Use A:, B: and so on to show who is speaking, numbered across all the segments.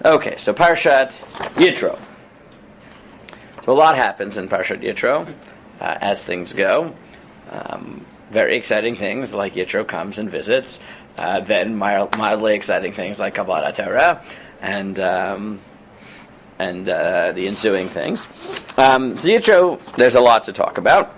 A: Okay, so Parshat Yitro. So a lot happens in Parshat Yitro as things go. Very exciting things like Yitro comes and visits. Then mildly exciting things like Kabbalat Torah and the ensuing things. So Yitro, there's a lot to talk about.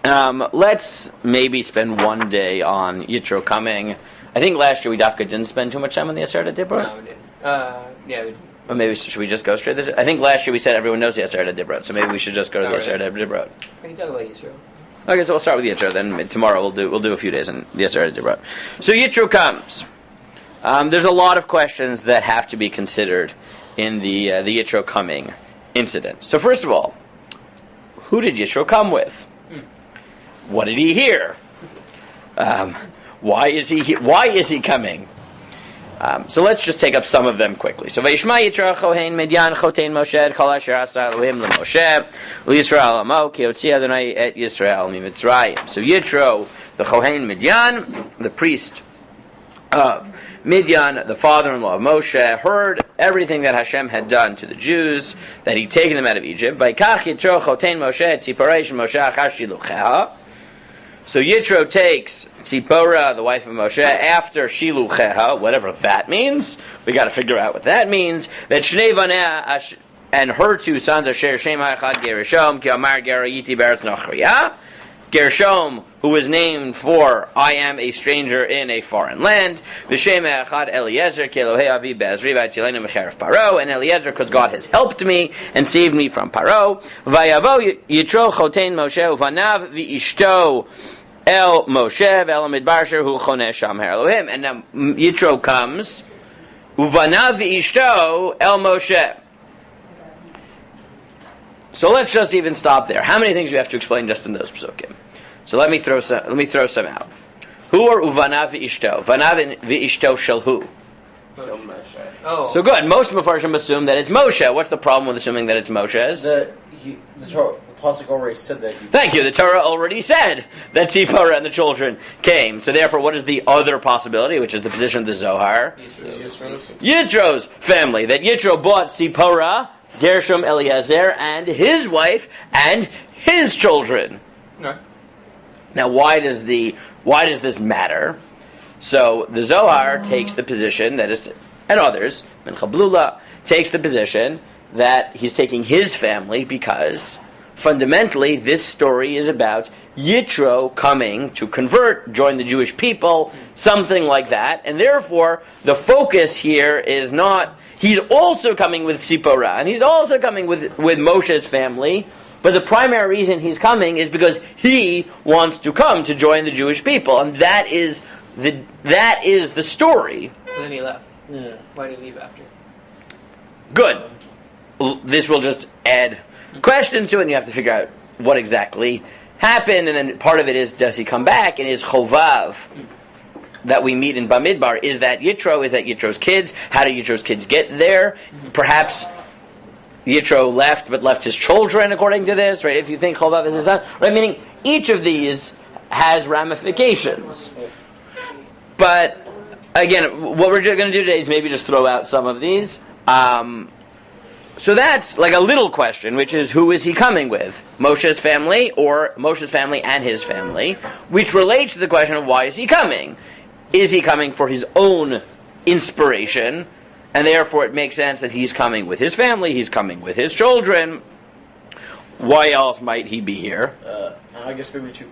A: Let's maybe spend one day on Yitro coming. I think last year we didn't spend too much time on the Aseret Dibra.
B: No, we didn't. Yeah, we did.
A: Or maybe should we just go straight this? I think last year we said everyone knows the Aseret Dibra, so maybe we should just go to the Aseret Dibra.
B: We can talk about Yisro.
A: Okay, so we'll start with Yitro. Then tomorrow we'll do a few days on the Aseret Dibra. So Yitro comes. There's a lot of questions that have to be considered in the Yitro coming incident. So first of all, who did Yitro come with? What did he hear? Why is he coming? So let's just take up some of them quickly. So Vayishma Yitro Chohen Midyan Chotein Moshe Kol Asher Asa Elohim LeMoshe L'Yisrael Amo Ki Yotzi Adonai Et Yisrael MiMitzrayim. So Yitro, the Chohen Midyan, the priest of Midyan, the father-in-law of Moshe, heard everything that Hashem had done to the Jews, that he'd taken them out of Egypt. Vayikach Yitro Chotein Moshe Et Tziporei Shel Moshe Achar Shilucheha. So Yitro takes Tzipora, the wife of Moshe, after Shilucheha, whatever that means. We got to figure out what that means. That Shnei Vaneh and her two sons, Asher Shem Echad Gershom, Ki Amar Gerayiti Beretz Nochriya. Gershom, who was named for I am a stranger in a foreign land. V'Shem Echad Eliezer, Ki Elohei Avi Be'ezri V'Atzilenu Mecheref Paro. And Eliezer, because God has helped me and saved me from Paro. Vayavo Yitro Chotein Moshe Uvanav V'Ishto El Moshe ve'el Midbar hu choneh sham Elohim. And now Yitro comes, Uvanav v'ishto El Moshe. So let's just even stop there. How many things do we have to explain just in those psukim? So let me throw some out. Who are Uvanav v'ishto? Vanav v'ishto shel who?
B: Oh.
A: So good. Most Mefarshim assume that it's Moshe. What's the problem with assuming that it's Moshe's?
C: The Pasuk already said that.
A: Thank you. The Torah already said that Tzipora and the children came. So therefore, what is the other possibility, which is the position of the Zohar? Yitro's family. That Yitro bought Tzipora, Gershom, Eliezer, and his wife, and his children.
B: No.
A: Now, why does this matter? So the Zohar takes the position that is, and others, Ben Chablula, takes the position that he's taking his family because fundamentally this story is about Yitro coming to convert, join the Jewish people, something like that, and therefore the focus here is not, he's also coming with Tzipora, and he's also coming with Moshe's family, but the primary reason he's coming is because he wants to come to join the Jewish people, and that is the story.
B: And then he left.
C: Yeah.
B: Why did he leave after?
A: Good. This will just add questions to it, and you have to figure out what exactly happened, and then part of it is, does he come back, and is Chovav that we meet in Bamidbar, is that Yitro's kids? How do Yitro's kids get there? Perhaps Yitro left, but left his children, according to this, right? If you think Chovav is his son, right? Meaning, each of these has ramifications. But, again, what we're going to do today is maybe just throw out some of these. So that's like a little question, which is, who is he coming with? Moshe's family, or Moshe's family and his family, which relates to the question of why is he coming? Is he coming for his own inspiration, and therefore it makes sense that he's coming with his family, he's coming with his children? Why else might he be here?
C: I guess maybe to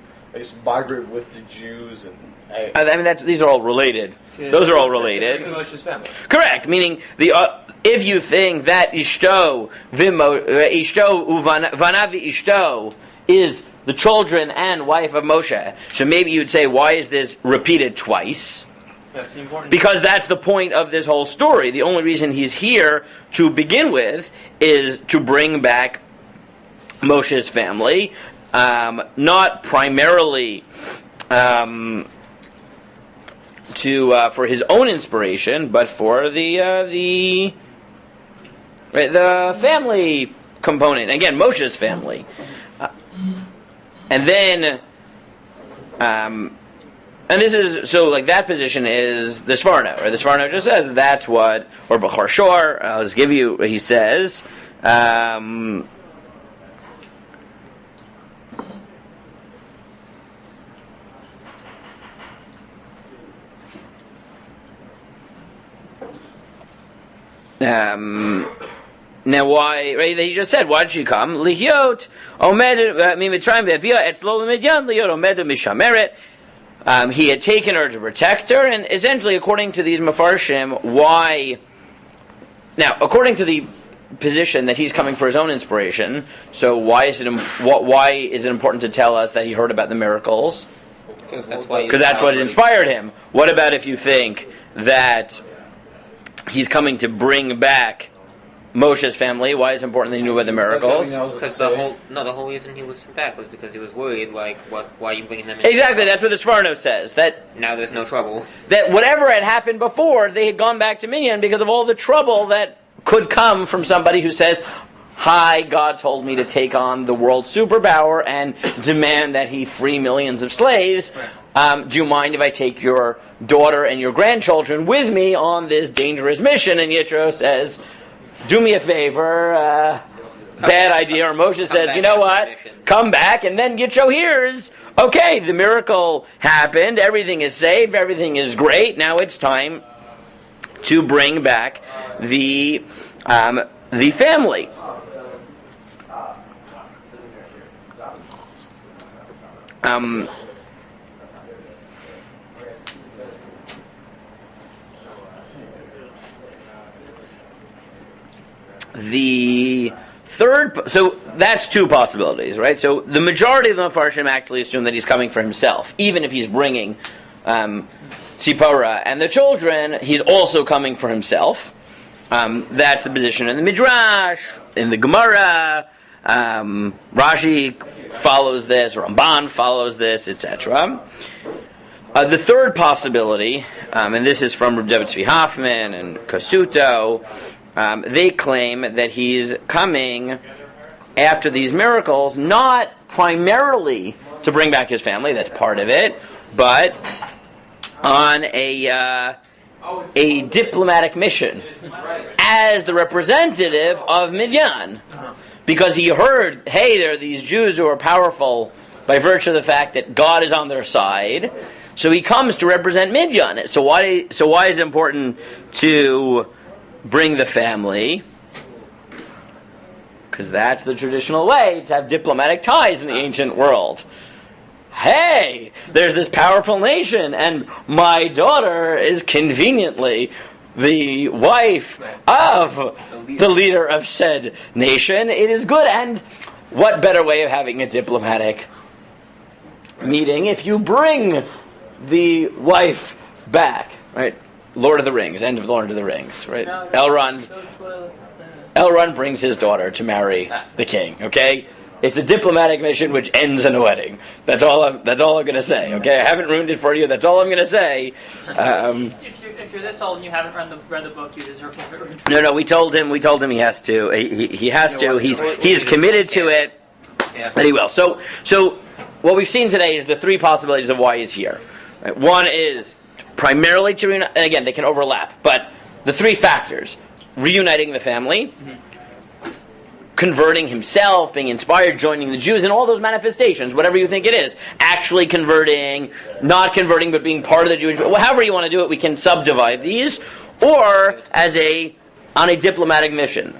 C: migrate with the Jews and.
A: I mean, these are all related. Those are all related.
B: Moshe's family.
A: Correct. Meaning if you think that Ishto Vanavi Ishto is the children and wife of Moshe, so maybe you'd say, why is this repeated twice?
B: That's important.
A: Because that's the point of this whole story. The only reason he's here to begin with is to bring back Moshe's family, not primarily for his own inspiration, but for the family component. Again, Moshe's family. And then And this is, so like that position is the Sforno, or the Sforno just says that's what, or Bechor Shor, I'll just give you, he says, now why, right, he just said, why did she come? Lihyot, omed, Mitzrayim ve'avia, etzlo l'midyan, lihyot, omed, mishameret. He had taken her to protect her, and essentially, according to these Mefarshim, why... Now, according to the position that he's coming for his own inspiration, so why is it important to tell us that he heard about the miracles?
D: Because that's
A: what inspired him. What about if you think that he's coming to bring back Moshe's family? Why is it important that he knew about the miracles?
D: Because the whole reason he was sent back was because he was worried, like, why are you bringing them in?
A: Exactly, that's what the Sforno says. That
D: now there's no trouble.
A: That whatever had happened before, they had gone back to Minyan because of all the trouble that could come from somebody who says, hi, God told me to take on the world's superpower and demand that he free millions of slaves. Do you mind if I take your daughter and your grandchildren with me on this dangerous mission? And Yitro says, do me a favor, bad idea. Or Moshe says, you know what, come back. And then Yitro hears, okay, the miracle happened, everything is saved, everything is great, now it's time to bring back the family. The third, so that's two possibilities, right? So the majority of the Mefarshim actually assume that he's coming for himself, even if he's bringing Tzipora and the children, he's also coming for himself. That's the position in the Midrash, in the Gemara. Rashi follows this, Ramban follows this, etc. The third possibility, and this is from Reb David Tzvi Hoffman and Kasuto, they claim that he's coming after these miracles, not primarily to bring back his family, that's part of it, but on a diplomatic mission as the representative of Midian. Because he heard, hey, there are these Jews who are powerful by virtue of the fact that God is on their side. So he comes to represent Midian. So why is it important to bring the family? Because that's the traditional way to have diplomatic ties in the ancient world. Hey, there's this powerful nation, and my daughter is conveniently the wife of the leader of said nation. It is good, and what better way of having a diplomatic meeting if you bring the wife back, right? Lord of the Rings, end of Lord of the Rings, right? Elrond brings his daughter to marry the king, okay? It's a diplomatic mission which ends in a wedding. That's all I'm going to say, okay? I haven't ruined it for you, that's all I'm going to say.
B: If you're this old and you haven't read the book, you deserve it.
A: No, we told him he has to. He has to. He's committed to it, and he will. So what we've seen today is the three possibilities of why he's here. Right? One is primarily to reunite, and again, they can overlap, but the three factors: reuniting the family, converting himself, being inspired, joining the Jews, and all those manifestations, whatever you think it is, actually converting, not converting, but being part of the Jewish, however you want to do it, we can subdivide these, or on a diplomatic mission.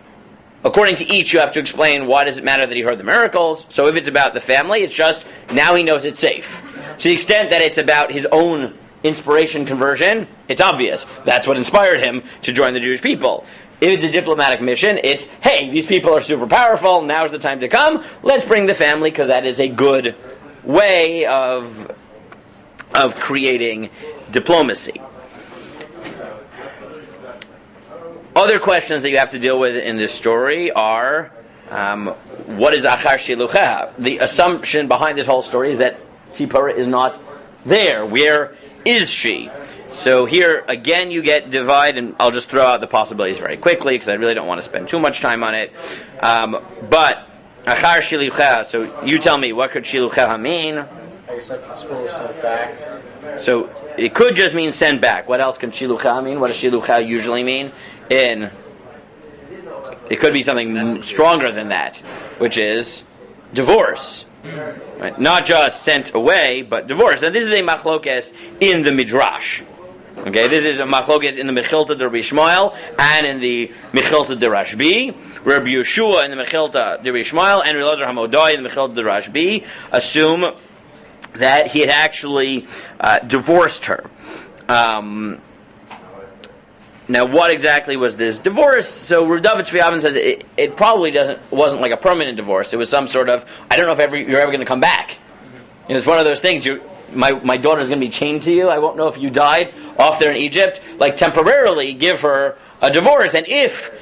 A: According to each, you have to explain why does it matter that he heard the miracles. So if it's about the family, it's just, now he knows it's safe. To the extent that it's about his own inspiration conversion, it's obvious. That's what inspired him to join the Jewish people. If it's a diplomatic mission, it's, hey, these people are super powerful, now's the time to come, let's bring the family, because that is a good way of creating diplomacy. Other questions that you have to deal with in this story are, what is Achar Shilucheha? The assumption behind this whole story is that Tzipora is not there. Where is she? So here, again, you get divide, and I'll just throw out the possibilities very quickly, because I really don't want to spend too much time on it. But, Achar Shilucheha, so you tell me, what could Shilucheha mean?
C: I guess I suppose sent back.
A: So it could just mean send back. What else can shilucha mean? What does shilucha usually mean? It could be something stronger than that, which is divorce. Right? Not just sent away, but divorce. And this is a machlokes in the midrash. Okay, this is a machlokes in the Mechilta de Rabbi Shmuel and in the Mechilta de Rashbi. Rabbi Yeshua in the Mechilta de Rabbi Shmuel and Rabbi Elazar Hamodai in the Mechilta de Rashbi assume that he had actually divorced her. Now, what exactly was this divorce? So, Rav David Tzvi Avin says it probably wasn't like a permanent divorce. It was some sort of, I don't know if you're ever going to come back. You know, it's one of those things. My daughter's going to be chained to you. I won't know if you died off there in Egypt. Like, temporarily give her a divorce, and if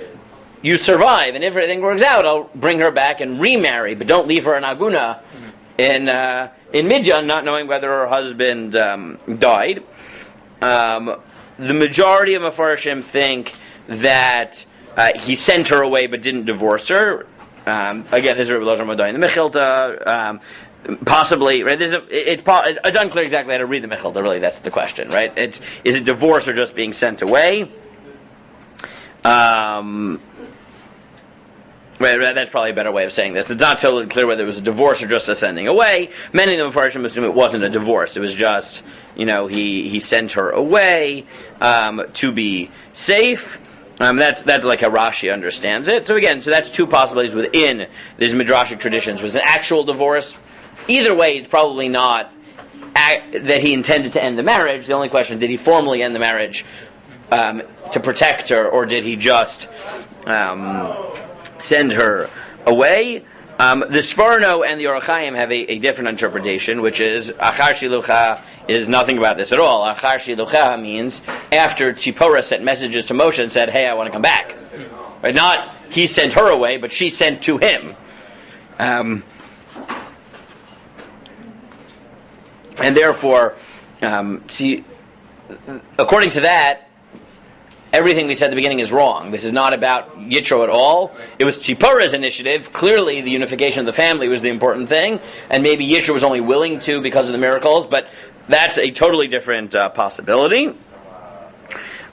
A: you survive and if everything works out, I'll bring her back and remarry. But don't leave her in Aguna in Midian, not knowing whether her husband died. The majority of Mefarshim think that he sent her away but didn't divorce her. Again, this is Rabbi Elazar Hamodai in the Mechilta. Possibly, right? It's unclear exactly how to read the Mechilta. Really, that's the question, right? Is it divorce or just being sent away? Right, that's probably a better way of saying this. It's not totally clear whether it was a divorce or just a sending away. Many of the Mepharshim assume it wasn't a divorce. It was just, he sent her away to be safe. That's like how Rashi understands it. So again, that's two possibilities within these midrashic traditions. Was an actual divorce? Either way, it's probably not that he intended to end the marriage. The only question, did he formally end the marriage to protect her, or did he just send her away? The Sforno and the Orach Chaim have a different interpretation, which is Achar Shilucha is nothing about this at all. Achar Shilucha means after Tzipora sent messages to Moshe and said, "Hey, I want to come back." Right? Not he sent her away, but she sent to him. And therefore, according to that, everything we said at the beginning is wrong. This is not about Yitro at all. It was Tzipporah's initiative. Clearly, the unification of the family was the important thing, and maybe Yitro was only willing to because of the miracles, but that's a totally different possibility.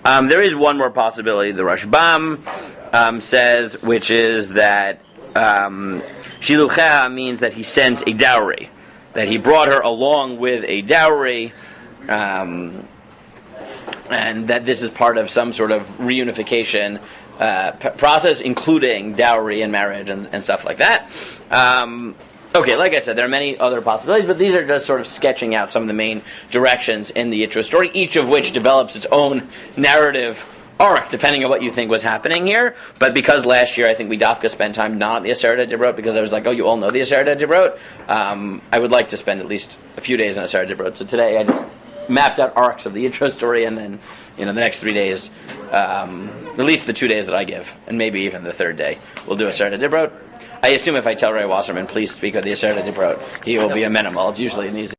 A: There is one more possibility the Rashbam says, which is that Shilucha means that he sent a dowry, that he brought her along with a dowry, and that this is part of some sort of reunification process, including dowry and marriage and stuff like that. Okay, like I said, there are many other possibilities, but these are just sort of sketching out some of the main directions in the Yitro story, each of which develops its own narrative arc, depending on what you think was happening here. But because last year I think we dafka spent time not on the Aseret Dibrot, because I was like, oh, you all know the Aseret Dibrot, I would like to spend at least a few days on Aseret Dibrot. So today I just mapped out arcs of the Yitro story, and then the next 3 days, at least the 2 days that I give, and maybe even the third day, we'll do Aseret Dibrot. I assume if I tell Ray Wasserman, please speak of the Aseret Dibrot, he will be amenable. It's usually an easy